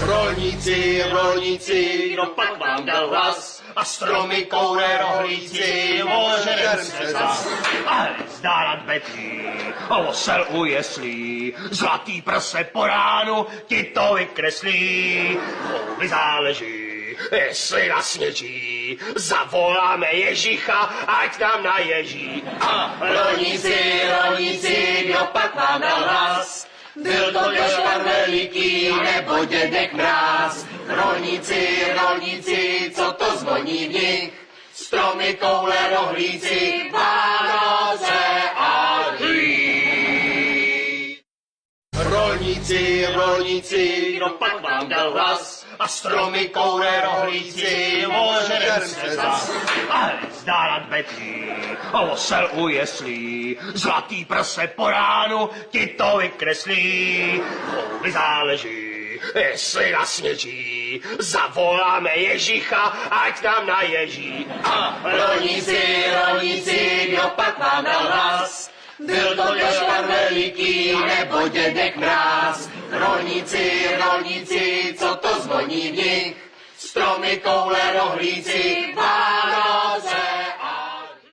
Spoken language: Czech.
Rolníci, rolníci, kdo pak vám dal hlas? A stromy koule rohlíci, ožerem se zas. A zdá nad betí, osel u jeslí, zlatý prse po ránu ti to vykreslí. Chouby záleží, jestli nasněží, zavoláme Ježícha, ať nám naježí. A rolníci, rolníci, kdo pak vám dal hlas? Byl to Jošvar Veliký nebo Dědek Mráz. Rolníci, rolníci, co to zvoní v nich? Stromy, koule, rohlíci, Vánoce a hřích. Rolníci, rolníci, kdo pak vám dal hlas? A stromy, koule, rohlíci, ožerem se zas. A zdá nad betí, osel u jeslí, zlatý prse po ránu ti to vykreslí. Chouby záleží, jestli nasněží, zavoláme Ježícha, ať nám naježí. A rolníci, rolníci, kdo pak vám dal hlas? Byl to Jošvar Veliký nebo Dědek Mráz. Rolníci, rolníci, co to zvoní v nich? Stromy, koule, rohlíci,